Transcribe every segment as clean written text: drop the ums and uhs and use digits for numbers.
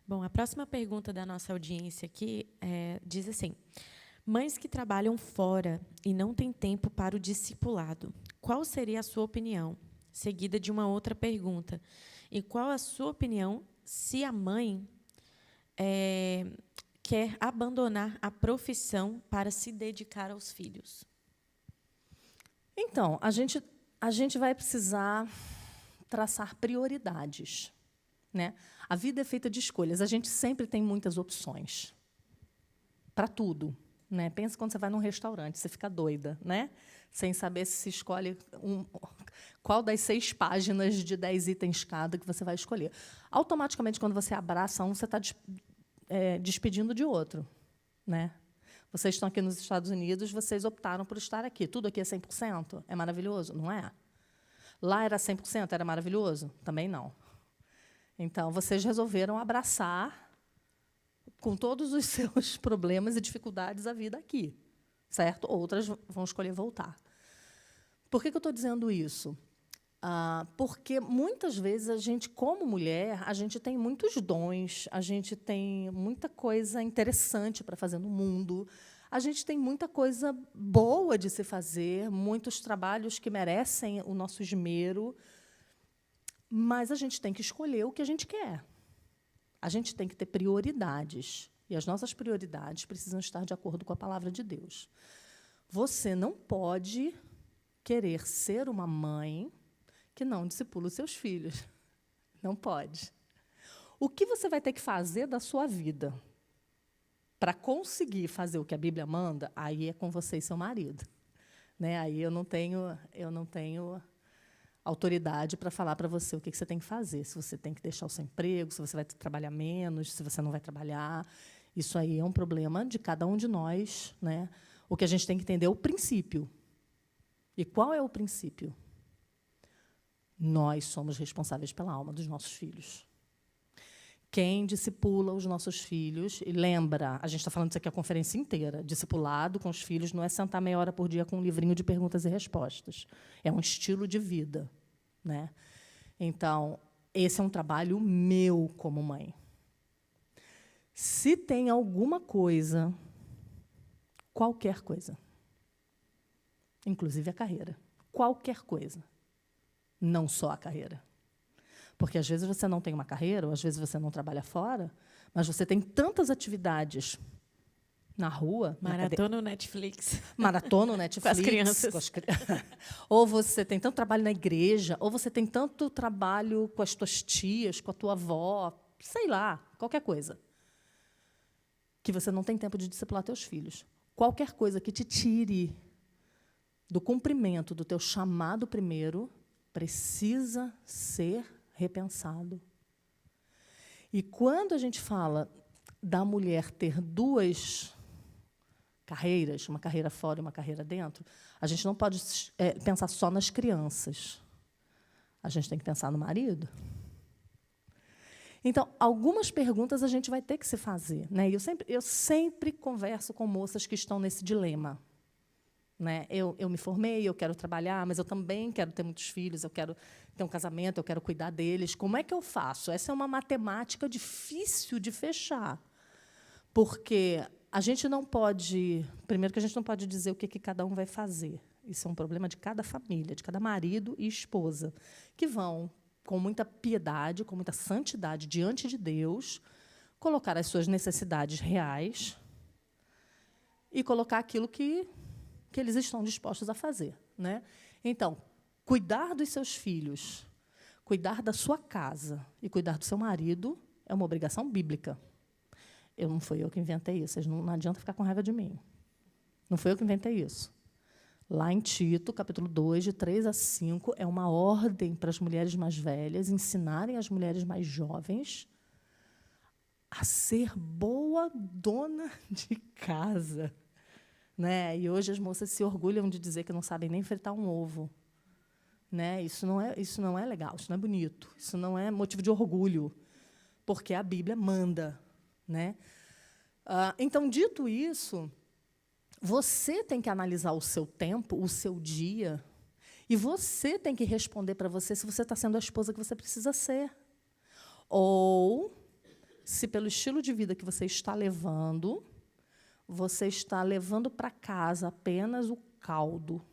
Bom, a próxima pergunta da nossa audiência aqui diz assim: mães que trabalham fora e não têm tempo para o discipulado, qual seria a sua opinião? Seguida de uma outra pergunta: e qual a sua opinião se a mãe quer abandonar a profissão para se dedicar aos filhos? Então, a gente vai precisar traçar prioridades, né? A vida é feita de escolhas. A gente sempre tem muitas opções para tudo, né? Pensa quando você vai num restaurante, você fica doida, né? Sem saber se escolhe qual das 6 páginas de 10 itens cada que você vai escolher. Automaticamente, quando você abraça um, você está despedindo de outro, né? Vocês estão aqui nos Estados Unidos, vocês optaram por estar aqui. Tudo aqui é 100%? É maravilhoso? Não é? Lá era 100%? Era maravilhoso? Também não. Então, vocês resolveram abraçar, com todos os seus problemas e dificuldades, a vida aqui, certo? Outras vão escolher voltar. Por que eu estou dizendo isso? Porque, muitas vezes, a gente, como mulher, a gente tem muitos dons, a gente tem muita coisa interessante para fazer no mundo, a gente tem muita coisa boa de se fazer, muitos trabalhos que merecem o nosso esmero, mas a gente tem que escolher o que a gente quer. A gente tem que ter prioridades, e as nossas prioridades precisam estar de acordo com a palavra de Deus. Você não pode querer ser uma mãe que não discipula os seus filhos. Não pode. O que você vai ter que fazer da sua vida para conseguir fazer o que a Bíblia manda, aí é com você e seu marido, né? Aí eu não tenho autoridade para falar para você o que você tem que fazer. Se você tem que deixar o seu emprego, se você vai trabalhar menos, se você não vai trabalhar. Isso aí é um problema de cada um de nós, né? O que a gente tem que entender é o princípio. E qual é o princípio? Nós somos responsáveis pela alma dos nossos filhos. Quem discipula os nossos filhos, e lembra, a gente está falando isso aqui a conferência inteira, discipulado com os filhos não é sentar meia hora por dia com um livrinho de perguntas e respostas. É um estilo de vida, né? Então, esse é um trabalho meu como mãe. Se tem alguma coisa, qualquer coisa, inclusive a carreira, qualquer coisa, não só a carreira. Porque, às vezes, você não tem uma carreira, ou, às vezes, você não trabalha fora, mas você tem tantas atividades na rua. Maratona no Netflix. Maratona no Netflix. Com as crianças. Ou você tem tanto trabalho na igreja, ou você tem tanto trabalho com as tuas tias, com a tua avó, sei lá, qualquer coisa, que você não tem tempo de discipular teus filhos. Qualquer coisa que te tire do cumprimento do teu chamado primeiro precisa ser repensado. E quando a gente fala da mulher ter 2 carreiras, uma carreira fora e uma carreira dentro, a gente não pode pensar só nas crianças. A gente tem que pensar no marido. Então, algumas perguntas a gente vai ter que se fazer, né? Eu sempre converso com moças que estão nesse dilema, né? Eu me formei, eu quero trabalhar, mas eu também quero ter muitos filhos, eu quero ter um casamento, eu quero cuidar deles. Como é que eu faço? Essa é uma matemática difícil de fechar, porque a gente não pode... Primeiro, que a gente não pode dizer o que cada um vai fazer. Isso é um problema de cada família, de cada marido e esposa, que vão, com muita piedade, com muita santidade diante de Deus, colocar as suas necessidades reais e colocar aquilo que eles estão dispostos a fazer, né? Então, cuidar dos seus filhos, cuidar da sua casa e cuidar do seu marido é uma obrigação bíblica. Não fui eu que inventei isso, vocês não adianta ficar com raiva de mim. Não foi eu que inventei isso. Lá em Tito, capítulo 2, de 3 a 5, é uma ordem para as mulheres mais velhas ensinarem as mulheres mais jovens a ser boa dona de casa, né? E hoje as moças se orgulham de dizer que não sabem nem fritar um ovo, né? Isso não é legal, isso não é bonito, isso não é motivo de orgulho, porque a Bíblia manda, né? Então, dito isso, você tem que analisar o seu tempo, o seu dia, e você tem que responder para você se você está sendo a esposa que você precisa ser. Ou se pelo estilo de vida que você está levando para casa apenas o caldo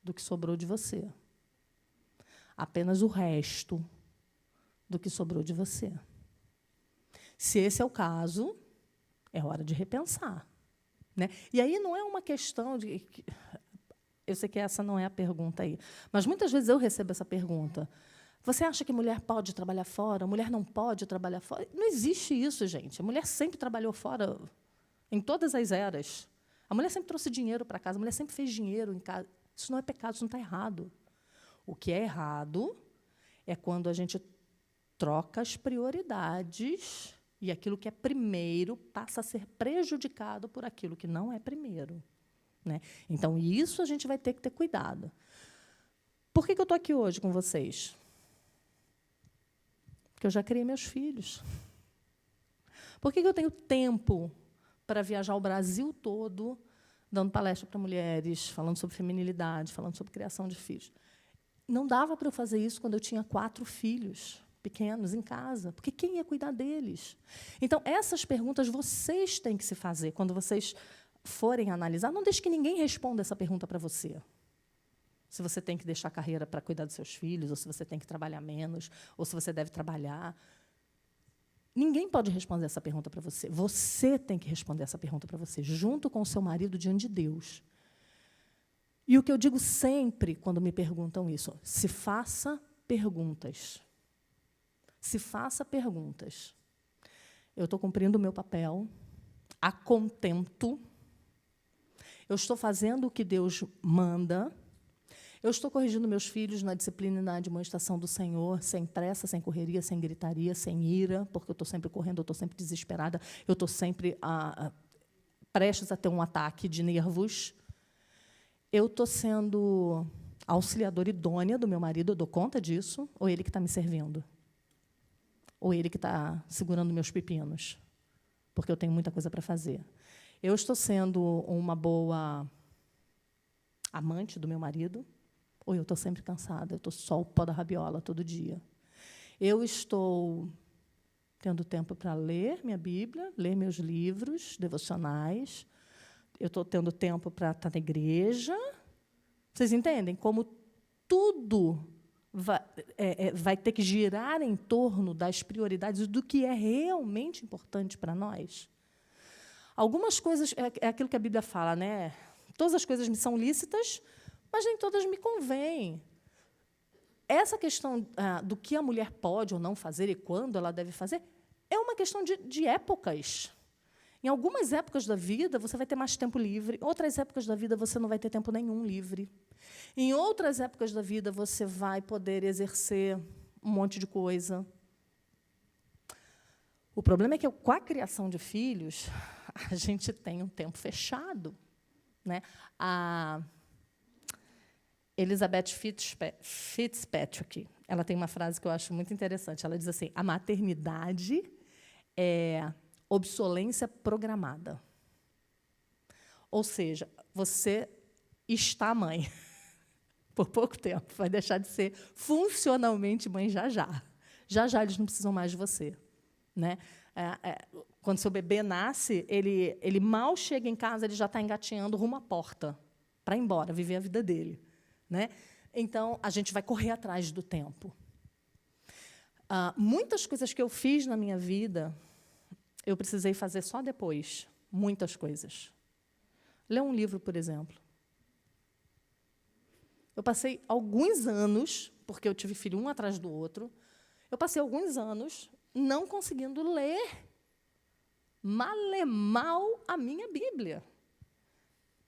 do que sobrou de você. Apenas o resto do que sobrou de você. Se esse é o caso, é hora de repensar. Né? E aí não é uma questão de... Eu sei que essa não é a pergunta aí, mas muitas vezes eu recebo essa pergunta. Você acha que mulher pode trabalhar fora? Mulher não pode trabalhar fora? Não existe isso, gente. A mulher sempre trabalhou fora, em todas as eras. A mulher sempre trouxe dinheiro para casa, a mulher sempre fez dinheiro em casa. Isso não é pecado, isso não está errado. O que é errado é quando a gente troca as prioridades e aquilo que é primeiro passa a ser prejudicado por aquilo que não é primeiro. Né? Então, isso a gente vai ter que ter cuidado. Por que eu estou aqui hoje com vocês? Porque eu já criei meus filhos. Por que eu tenho tempo para viajar o Brasil todo, dando palestra para mulheres, falando sobre feminilidade, falando sobre criação de filhos? Não dava para eu fazer isso quando eu tinha 4 filhos pequenos em casa, porque quem ia cuidar deles? Então, essas perguntas vocês têm que se fazer quando vocês forem analisar. Não deixe que ninguém responda essa pergunta para você. Se você tem que deixar a carreira para cuidar dos seus filhos, ou se você tem que trabalhar menos, ou se você deve trabalhar. Ninguém pode responder essa pergunta para você. Você tem que responder essa pergunta para você, junto com o seu marido, diante de Deus. E o que eu digo sempre quando me perguntam isso, se faça perguntas. Se faça perguntas. Eu estou cumprindo o meu papel, a contento. Eu estou fazendo o que Deus manda. Eu estou corrigindo meus filhos na disciplina e na admoestação do Senhor, sem pressa, sem correria, sem gritaria, sem ira, porque eu estou sempre correndo, eu estou sempre desesperada, eu estou sempre prestes a ter um ataque de nervos. Eu estou sendo auxiliadora idônea do meu marido, eu dou conta disso, ou ele que está me servindo? Ou ele que está segurando meus pepinos? Porque eu tenho muita coisa para fazer. Eu estou sendo uma boa amante do meu marido, ou eu estou sempre cansada, eu estou só o pó da rabiola todo dia. Eu estou tendo tempo para ler minha Bíblia, ler meus livros devocionais, eu estou tendo tempo para estar na igreja. Vocês entendem? Como tudo vai ter que girar em torno das prioridades do que é realmente importante para nós. Algumas coisas, é aquilo que a Bíblia fala, né? Todas as coisas me são lícitas, mas nem todas me convêm. Essa questão do que a mulher pode ou não fazer e quando ela deve fazer é uma questão de épocas. Em algumas épocas da vida, você vai ter mais tempo livre. Em outras épocas da vida, você não vai ter tempo nenhum livre. Em outras épocas da vida, você vai poder exercer um monte de coisa. O problema é que, com a criação de filhos, a gente tem um tempo fechado. Né? A Elizabeth Fitzpatrick, ela tem uma frase que eu acho muito interessante. Ela diz assim, a maternidade é obsolência programada. Ou seja, você está mãe por pouco tempo, vai deixar de ser funcionalmente mãe já já. Já já eles não precisam mais de você. Né? Quando seu bebê nasce, ele mal chega em casa, ele já está engatinhando rumo à porta, para ir embora, viver a vida dele. Né? Então, a gente vai correr atrás do tempo. Muitas coisas que eu fiz na minha vida, eu precisei fazer só depois. Muitas coisas. Ler um livro, por exemplo. Eu passei alguns anos, porque eu tive filho um atrás do outro, eu passei alguns anos não conseguindo ler mal a minha Bíblia.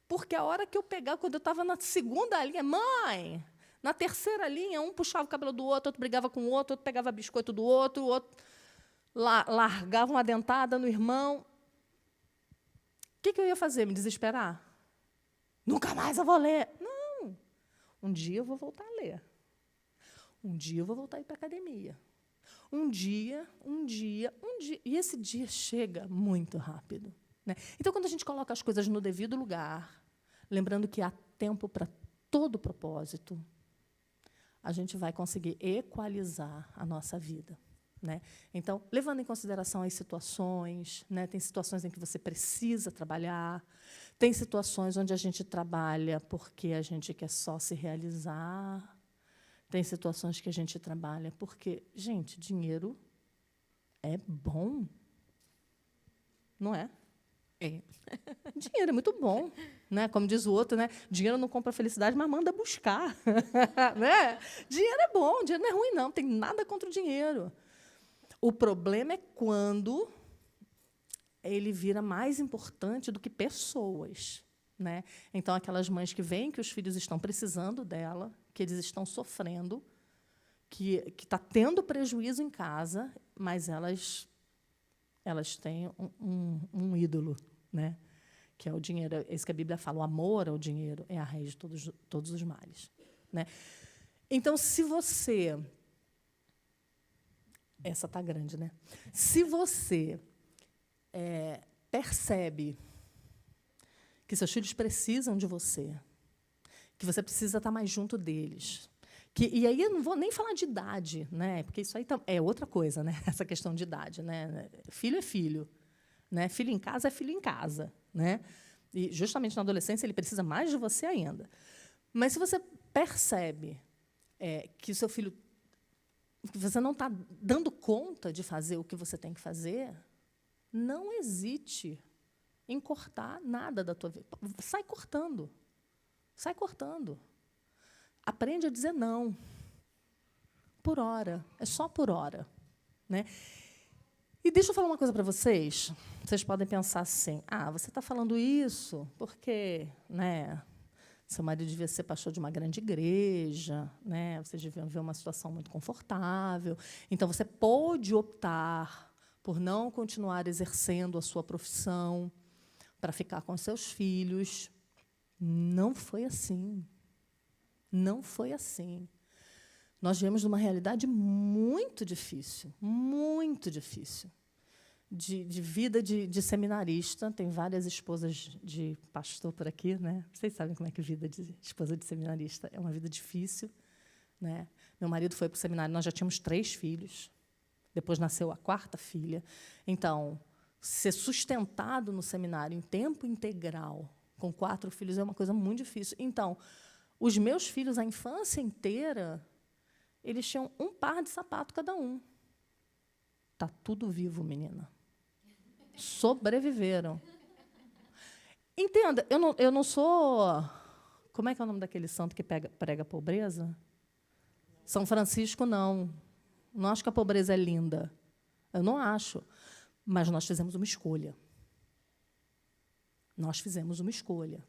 Porque a hora que eu pegava, quando eu estava na segunda linha, mãe, na terceira linha, um puxava o cabelo do outro brigava com o outro pegava biscoito do outro, o outro largava uma dentada no irmão. O que eu ia fazer? Me desesperar? Nunca mais eu vou ler. Não. Um dia eu vou voltar a ler. Um dia eu vou voltar a ir para a academia. Um dia. E esse dia chega muito rápido. Né? Então, quando a gente coloca as coisas no devido lugar, lembrando que há tempo para todo propósito, a gente vai conseguir equalizar a nossa vida. né? Então, levando em consideração as situações, né? Tem situações em que você precisa trabalhar, tem situações onde a gente trabalha porque a gente quer só se realizar, tem situações que a gente trabalha porque, gente, dinheiro é bom, não é? É. Dinheiro é muito bom, né? Como diz o outro, né? Dinheiro não compra felicidade, mas manda buscar, né? Dinheiro é bom, dinheiro não é ruim, não tem nada contra o dinheiro. O problema é quando ele vira mais importante do que pessoas, né? Então, aquelas mães que veem que os filhos estão precisando dela, que eles estão sofrendo, que está tendo prejuízo em casa, mas elas têm um ídolo, né? Que é o dinheiro. É isso que a Bíblia fala, o amor ao dinheiro é a raiz de todos os males, né? Então, se você... Essa está grande, né? Se você percebe que seus filhos precisam de você, que você precisa estar mais junto deles, e aí eu não vou nem falar de idade, né? Porque isso aí é outra coisa, né? Essa questão de idade, né? Filho é filho, né? Filho em casa é filho em casa, né? E justamente na adolescência ele precisa mais de você ainda. Mas se você percebe que o seu filho, que você não está dando conta de fazer o que você tem que fazer, não hesite em cortar nada da tua vida. Sai cortando. Sai cortando. Aprende a dizer não. Por hora. É só por hora, né? E deixa eu falar uma coisa para vocês. Vocês podem pensar assim, você está falando isso porque, né, seu marido devia ser pastor de uma grande igreja, né, vocês deviam ver uma situação muito confortável. Então, você pôde optar por não continuar exercendo a sua profissão para ficar com os seus filhos. Não foi assim. Não foi assim. Nós viemos de uma realidade muito difícil, de vida de seminarista. Tem várias esposas de pastor por aqui, né? Vocês sabem como é que é a vida de esposa de seminarista. É uma vida difícil, né? Meu marido foi para o seminário, nós já tínhamos 3 filhos. Depois nasceu a 4ª filha. Então, ser sustentado no seminário em tempo integral, com 4 filhos, é uma coisa muito difícil. Então, os meus filhos, a infância inteira, eles tinham um par de sapato cada um. Está tudo vivo, menina. Sobreviveram. Entenda, eu não sou... Como é que é o nome daquele santo que prega a pobreza? São Francisco, não. Não acho que a pobreza é linda. Eu não acho. Mas nós fizemos uma escolha. Nós fizemos uma escolha.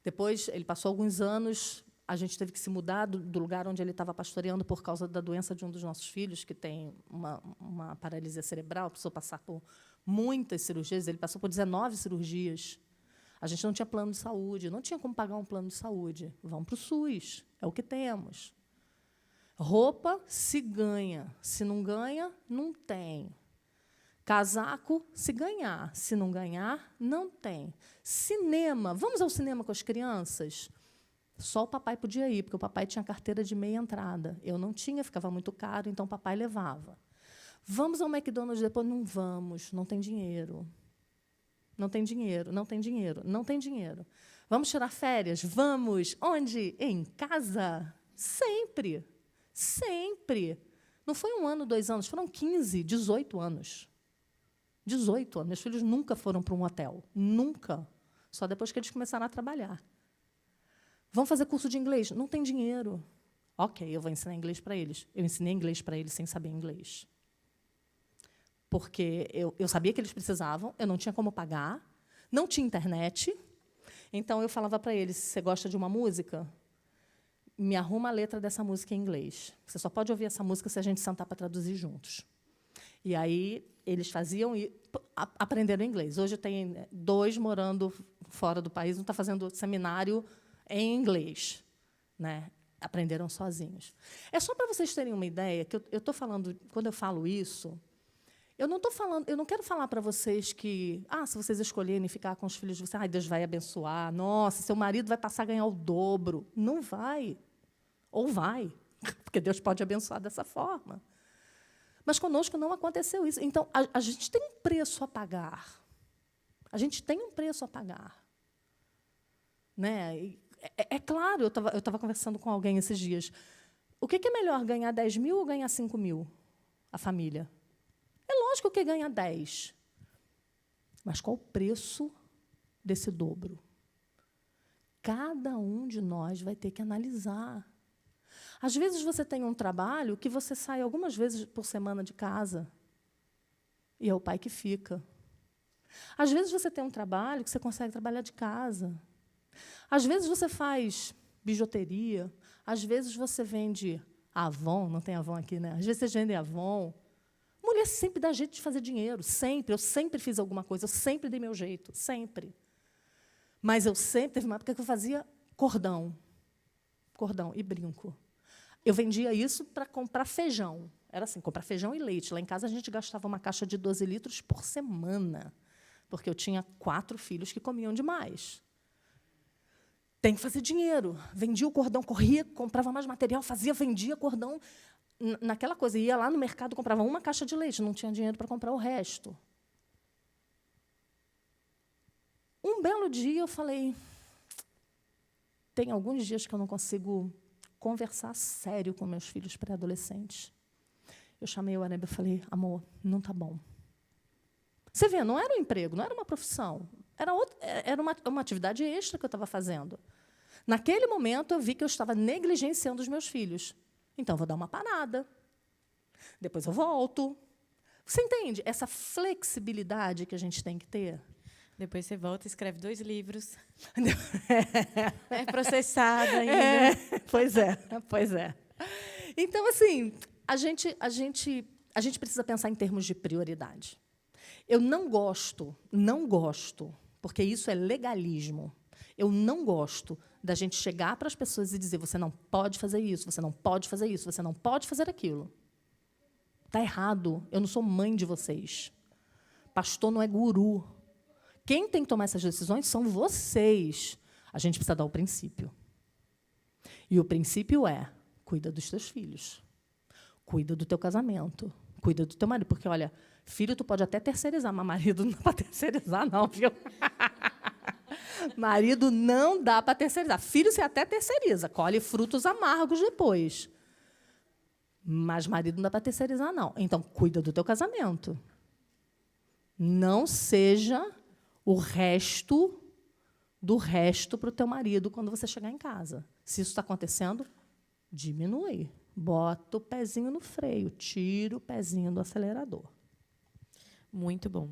Depois, ele passou alguns anos, a gente teve que se mudar do lugar onde ele estava pastoreando por causa da doença de um dos nossos filhos, que tem uma paralisia cerebral, precisou passar por muitas cirurgias. Ele passou por 19 cirurgias. A gente não tinha plano de saúde, não tinha como pagar um plano de saúde. Vamos para o SUS, é o que temos. Roupa se ganha, se não ganha, não tem. Casaco, se ganhar. Se não ganhar, não tem. Cinema. Vamos ao cinema com as crianças? Só o papai podia ir, porque o papai tinha carteira de meia entrada. Eu não tinha, ficava muito caro, então o papai levava. Vamos ao McDonald's depois? Não vamos, não tem dinheiro. Não tem dinheiro, não tem dinheiro, não tem dinheiro. Vamos tirar férias? Vamos. Onde? Em casa? Sempre. Sempre. Não foi 1 ano, 2 anos, foram 15, 18 anos. 18 anos. Meus filhos nunca foram para um hotel. Nunca. Só depois que eles começaram a trabalhar. Vão fazer curso de inglês? Não tem dinheiro. Ok, eu vou ensinar inglês para eles. Eu ensinei inglês para eles sem saber inglês. Porque eu sabia que eles precisavam, eu não tinha como pagar, não tinha internet. Então, eu falava para eles, se você gosta de uma música, me arruma a letra dessa música em inglês. Você só pode ouvir essa música se a gente sentar para traduzir juntos. E aí, eles faziam e aprenderam inglês. Hoje, tem 2 morando fora do país, um está fazendo seminário em inglês, né? Aprenderam sozinhos. É só para vocês terem uma ideia, que eu estou falando, quando eu falo isso, eu não quero falar para vocês que, se vocês escolherem ficar com os filhos de vocês, Deus vai abençoar, nossa, seu marido vai passar a ganhar o dobro. Não vai. Ou vai, porque Deus pode abençoar dessa forma. Mas conosco não aconteceu isso. Então, a gente tem um preço a pagar. A gente tem um preço a pagar. Né? É claro, eu estava conversando com alguém esses dias. O que é melhor, ganhar 10 mil ou ganhar 5 mil? A família. É lógico que ganha 10. Mas qual o preço desse dobro? Cada um de nós vai ter que analisar. Às vezes você tem um trabalho que você sai algumas vezes por semana de casa e é o pai que fica. Às vezes você tem um trabalho que você consegue trabalhar de casa. Às vezes você faz bijuteria. Às vezes você vende Avon, não tem Avon aqui, né? Às vezes você vende Avon. Mulher sempre dá jeito de fazer dinheiro, sempre. Eu sempre fiz alguma coisa, eu sempre dei meu jeito, sempre. Mas eu sempre, teve uma época que eu fazia cordão e brinco. Eu vendia isso para comprar feijão. Era assim, comprar feijão e leite. Lá em casa, a gente gastava uma caixa de 12 litros por semana, porque eu tinha 4 filhos que comiam demais. Tem que fazer dinheiro. Vendia o cordão, corria, comprava mais material, vendia cordão. Naquela coisa, ia lá no mercado, comprava uma caixa de leite, não tinha dinheiro para comprar o resto. Um belo dia, eu falei, tem alguns dias que eu não consigo conversar sério com meus filhos pré-adolescentes. Eu chamei o Areb e falei, amor, não está bom. Você vê, não era um emprego, não era uma profissão, era uma atividade extra que eu estava fazendo. Naquele momento, eu vi que eu estava negligenciando os meus filhos. Então, vou dar uma parada. Depois eu volto. Você entende? Essa flexibilidade que a gente tem que ter. Depois você volta e escreve 2 livros. É processada ainda. Pois é. Então, assim, a gente precisa pensar em termos de prioridade. Eu não gosto, porque isso é legalismo. Eu não gosto da gente chegar para as pessoas e dizer você não pode fazer isso, você não pode fazer isso, você não pode fazer aquilo. Está errado. Eu não sou mãe de vocês. Pastor não é guru. Quem tem que tomar essas decisões são vocês. A gente precisa dar o princípio. E o princípio é, cuida dos teus filhos. Cuida do teu casamento. Cuida do teu marido. Porque, olha, filho tu pode até terceirizar, mas marido não dá para terceirizar, não, viu? Marido não dá para terceirizar. Filho você até terceiriza, colhe frutos amargos depois. Mas marido não dá para terceirizar, não. Então, cuida do teu casamento. Não seja o resto do resto para o teu marido quando você chegar em casa. Se isso está acontecendo, diminui. Bota o pezinho no freio, tira o pezinho do acelerador. Muito bom.